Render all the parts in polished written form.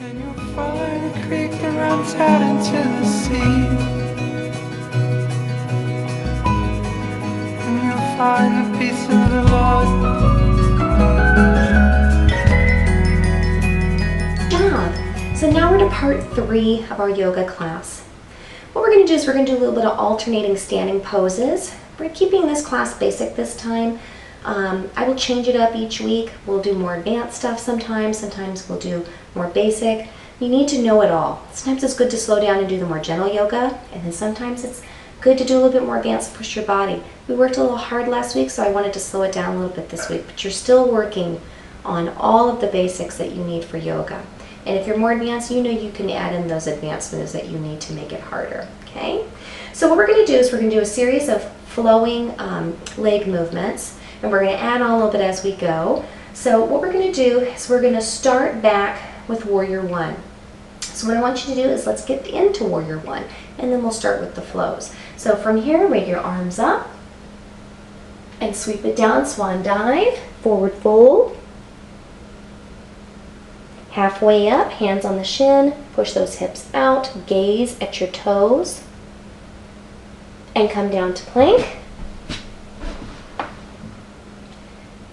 And you'll find a creek that runs out into the sea. And you'll find the peace of the Lord. Good job. So now we're to part 3 of our yoga class. What we're going to do is we're going to do a little bit of alternating standing poses. We're keeping this class basic this time. I will change it up each week. We'll do more advanced stuff sometimes. Sometimes we'll do more basic. You need to know it all. Sometimes it's good to slow down and do the more gentle yoga, and then sometimes it's good to do a little bit more advanced, push your body. We worked a little hard last week, so I wanted to slow it down a little bit this week, but you're still working on all of the basics that you need for yoga. And if you're more advanced, you know you can add in those advanced moves that you need to make it harder, okay? So what we're going to do is we're going to do a series of flowing leg movements, and we're going to add on a little bit as we go. So what we're going to do is we're going to start back with Warrior One. So what I want you to do is let's get into Warrior One, and then we'll start with the flows. So from here, raise your arms up, and sweep it down, swan dive, forward fold. Halfway up, hands on the shin, push those hips out, gaze at your toes, and come down to plank.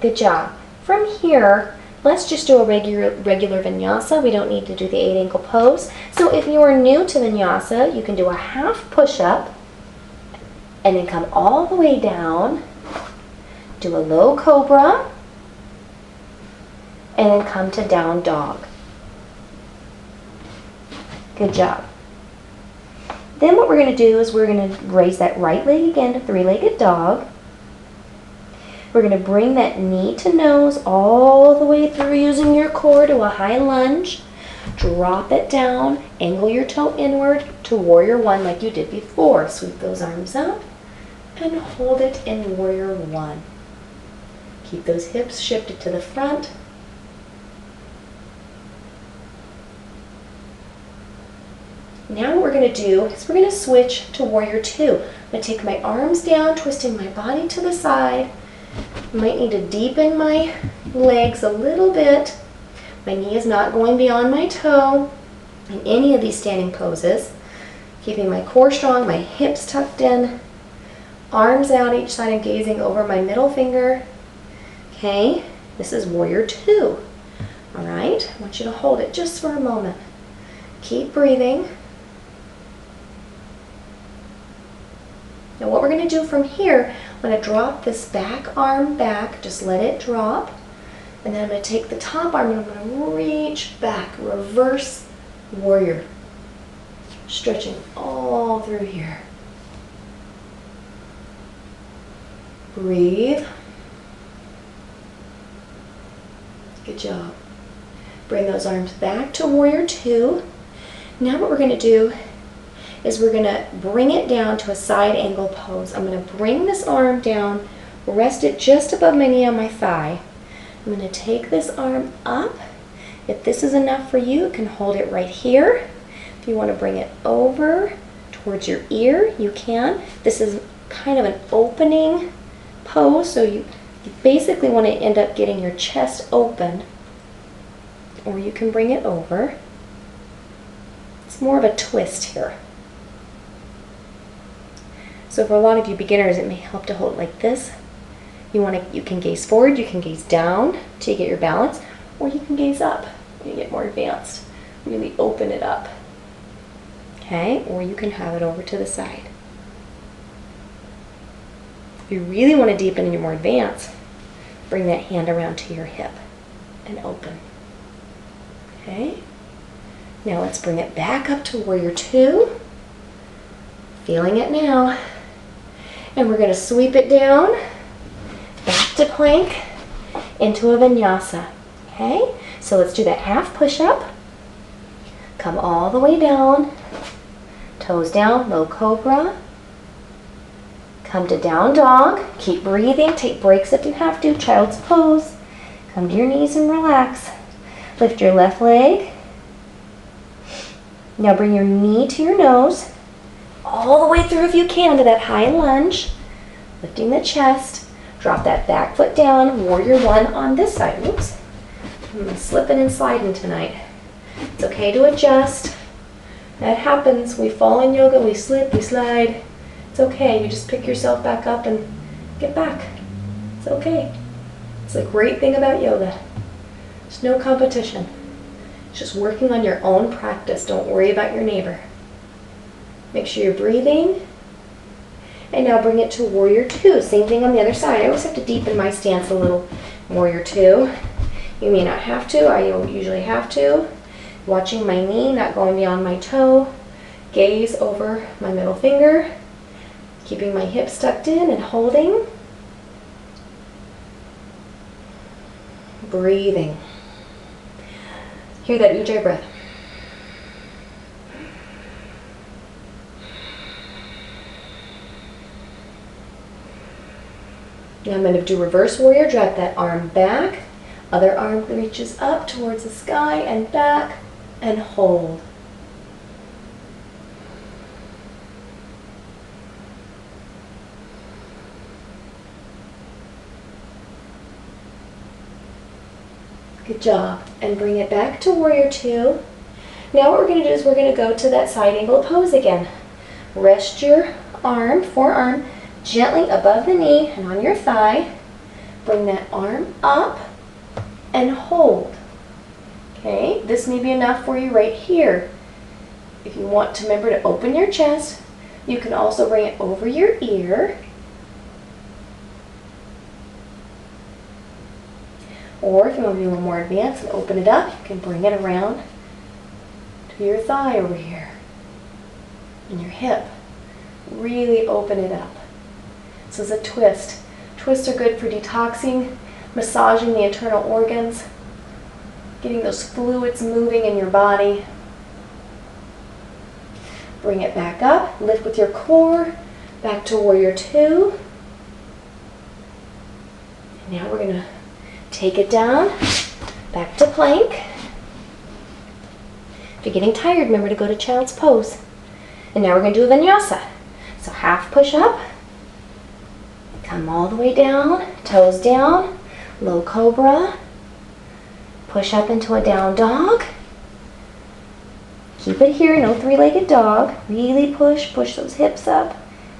Good job. From here, let's just do a regular vinyasa. We don't need to do the 8 ankle pose. So if you are new to vinyasa, you can do a half push-up, and then come all the way down, do a low cobra, and then come to down dog. Good job. Then what we're going to do is we're going to raise that right leg again to 3-legged dog. We're going to bring that knee to nose all the way through using your core to a high lunge. Drop it down, angle your toe inward to Warrior One like you did before. Sweep those arms up and hold it in Warrior One. Keep those hips shifted to the front. Now what we're going to do is we're going to switch to Warrior Two. I'm going to take my arms down, twisting my body to the side. I might need to deepen my legs a little bit. My knee is not going beyond my toe in any of these standing poses. Keeping my core strong, my hips tucked in, arms out each side and gazing over my middle finger. Okay, this is Warrior Two. All right, I want you to hold it just for a moment. Keep breathing. Now what we're going to do from here, I'm going to drop this back arm back, just let it drop. And then I'm going to take the top arm and I'm going to reach back, reverse warrior. Stretching all through here. Breathe. Good job. Bring those arms back to Warrior Two. Now what we're going to do is we're going to bring it down to a side angle pose. I'm going to bring this arm down, rest it just above my knee on my thigh. I'm going to take this arm up. If this is enough for you, you can hold it right here. If you want to bring it over towards your ear, you can. This is kind of an opening pose, so you basically want to end up getting your chest open, or you can bring it over. It's more of a twist here. So for a lot of you beginners, it may help to hold it like this. You can gaze forward, you can gaze down till you get your balance, or you can gaze up when you get more advanced. Really open it up. Okay, or you can have it over to the side. If you really want to deepen and you're more advanced, bring that hand around to your hip and open. Okay, now let's bring it back up to Warrior Two. Feeling it now. And we're going to sweep it down, back to plank, into a vinyasa. Okay, so let's do that half push-up. Come all the way down, toes down, low cobra. Come to down dog. Keep breathing. Take breaks if you have to. Child's pose. Come to your knees and relax. Lift your left leg. Now bring your knee to your nose. All the way through if you can to that high lunge. Lifting the chest. Drop that back foot down. Warrior One on this side. Oops. I'm slipping and sliding tonight. It's okay to adjust. That happens. We fall in yoga, we slip, we slide. It's okay. You just pick yourself back up and get back. It's okay. It's the great thing about yoga. There's no competition. It's just working on your own practice. Don't worry about your neighbor. Make sure you're breathing. And now bring it to warrior two. Same thing on the other side. I always have to deepen my stance a little. Warrior two. You may not have to. I usually have to. Watching my knee, not going beyond my toe. Gaze over my middle finger. Keeping my hips tucked in and holding. Breathing. Hear that Ujjayi breath. Now I'm going to do reverse warrior. Drop that arm back. Other arm reaches up towards the sky and back and hold. Good job. And bring it back to warrior two. Now what we're going to do is we're going to go to that side angle pose again. Rest your arm, forearm, gently above the knee and on your thigh. Bring that arm up and hold. Okay, this may be enough for you right here. If you want to remember to open your chest, you can also bring it over your ear. Or if you want to be a little more advanced and open it up, you can bring it around to your thigh over here and your hip. Really open it up. This is a twist. Twists are good for detoxing, massaging the internal organs, getting those fluids moving in your body. Bring it back up, lift with your core, back to warrior two. And now we're going to take it down, back to plank. If you're getting tired, remember to go to child's pose. And now we're going to do a vinyasa. So half push up, come all the way down, toes down, low cobra, push up into a down dog. Keep it here, no three-legged dog. Really push those hips up,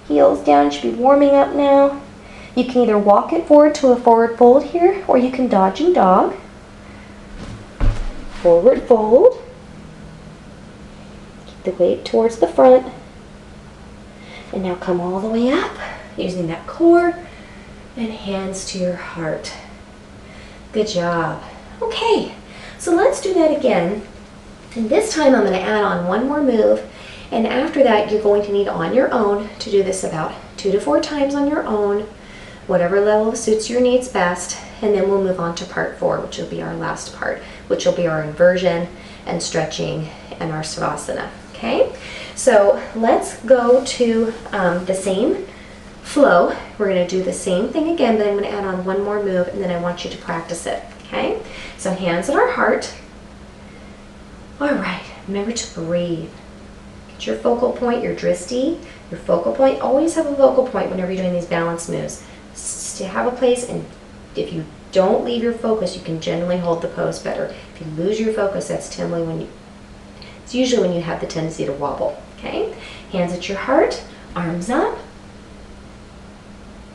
heels down, should be warming up now. You can either walk it forward to a forward fold here, or you can dodge and dog. Forward fold. Keep the weight towards the front. And now come all the way up, using that core and hands to your heart. Good job. Okay, so let's do that again. And this time I'm going to add on one more move. And after that, you're going to need on your own to do this about 2 to 4 times on your own, whatever level suits your needs best. And then we'll move on to part 4, which will be our last part, which will be our inversion and stretching and our savasana. Okay, so let's go to the same flow. We're going to do the same thing again, but I'm going to add on one more move, and then I want you to practice it. Okay, so hands at our heart. All right, remember to breathe. Get your focal point, your drishti, your focal point. Always have a focal point whenever you're doing these balance moves. To have a place, and if you don't leave your focus, you can generally hold the pose better. If you lose your focus, it's usually when you have the tendency to wobble. Okay, hands at your heart, arms up,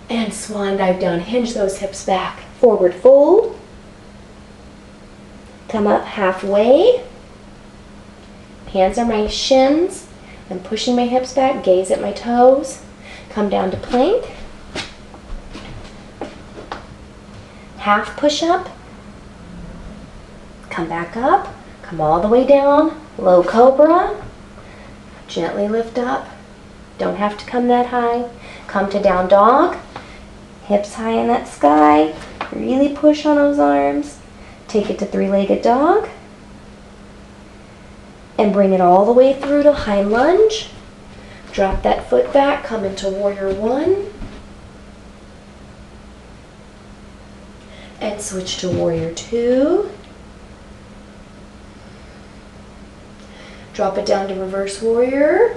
and swan dive down. Hinge those hips back. Forward fold. Come up halfway. Hands on my shins. I'm pushing my hips back. Gaze at my toes. Come down to plank. Half push up. Come back up. Come all the way down. Low cobra. Gently lift up. Don't have to come that high. Come to down dog. Hips high in that sky. Really push on those arms. Take it to three-legged dog. And bring it all the way through to hind lunge. Drop that foot back. Come into warrior one. And switch to warrior two. Drop it down to reverse warrior.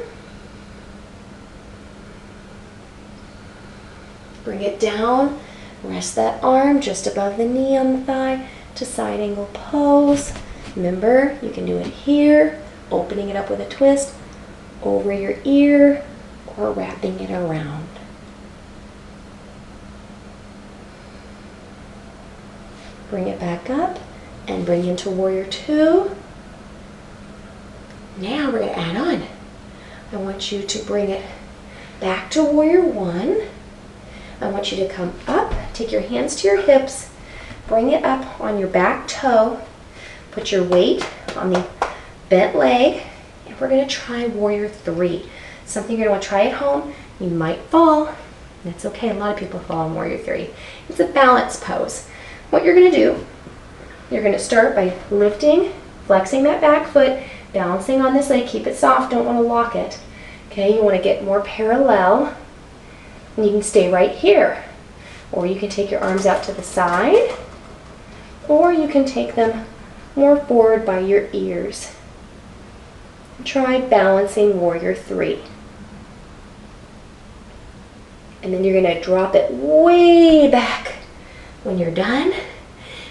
Bring it down. Rest that arm just above the knee on the thigh to side angle pose. Remember, you can do it here, opening it up with a twist, over your ear, or wrapping it around. Bring it back up and bring into Warrior Two. Now we're going to add on. I want you to bring it back to Warrior One. I want you to come up, take your hands to your hips, bring it up on your back toe, put your weight on the bent leg, and we're going to try Warrior Three. Something you're going to want to try at home. You might fall. That's okay. A lot of people fall in Warrior Three. It's a balance pose. What you're going to do, you're going to start by lifting, flexing that back foot, balancing on this leg. Keep it soft. Don't want to lock it. Okay, you want to get more parallel. And you can stay right here. Or you can take your arms out to the side. Or you can take them more forward by your ears. Try balancing Warrior Three. And then you're going to drop it way back when you're done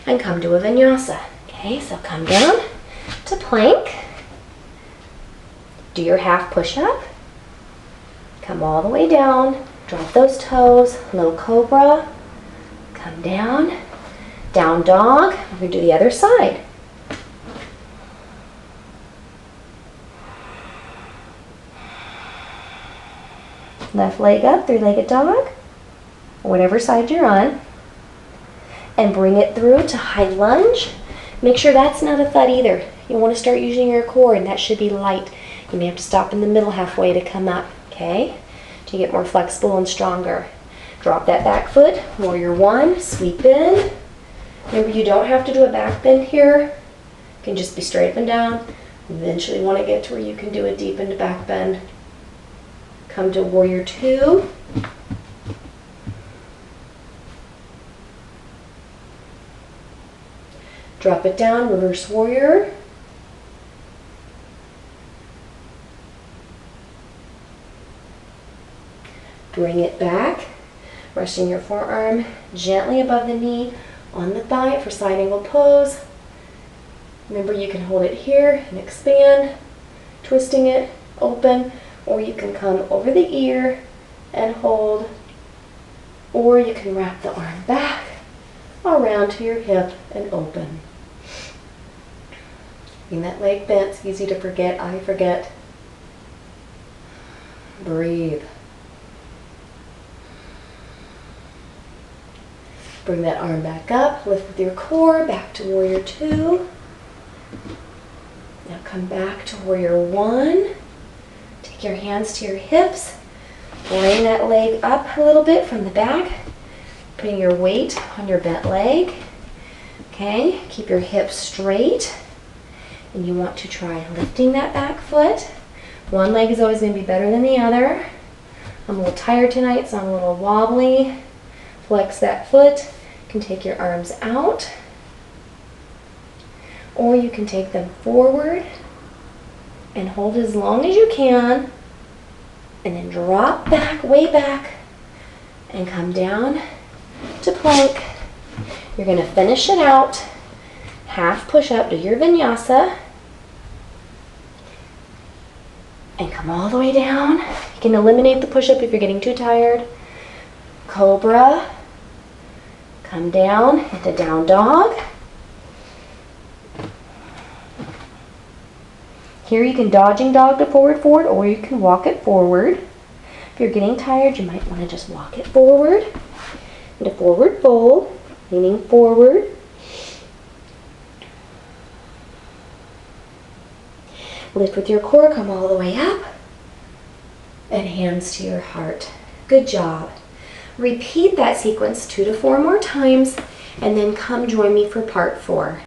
and come to a vinyasa. Okay, so come down to plank. Do your half push-up. Come all the way down. Drop those toes. Little cobra. Come down. Down dog. We're going to do the other side. Left leg up, three-legged dog, whatever side you're on, and bring it through to high lunge. Make sure that's not a thud either. You want to start using your core, and that should be light. You may have to stop in the middle halfway to come up, okay? To get more flexible and stronger. Drop that back foot, Warrior One, sweep in. Remember, you don't have to do a back bend here. You can just be straight up and down. Eventually want to get to where you can do a deep into back bend. Come to Warrior Two. Drop it down, reverse warrior. Bring it back, resting your forearm gently above the knee on the thigh for side angle pose. Remember, you can hold it here and expand, twisting it open. Or you can come over the ear and hold, or you can wrap the arm back around to your hip and open. Bring that leg bent. It's easy to forget. I forget. Breathe. Bring that arm back up. Lift with your core. Back to Warrior Two. Now come back to Warrior One. Take your hands to your hips. Bring that leg up a little bit from the back. Putting your weight on your bent leg. Okay, keep your hips straight. And you want to try lifting that back foot. One leg is always going to be better than the other. I'm a little tired tonight, so I'm a little wobbly. Flex that foot. You can take your arms out. Or you can take them forward and hold as long as you can. And then drop back, way back. And come down to plank. You're going to finish it out. Half push up, do your vinyasa. And come all the way down. You can eliminate the push up if you're getting too tired. Cobra. Come down into down dog. Here you can dodging dog to forward, or you can walk it forward. If you're getting tired, you might want to just walk it forward. Into forward fold, leaning forward. Lift with your core, come all the way up. And hands to your heart. Good job. Repeat that sequence 2 to 4 more times, and then come join me for part 4.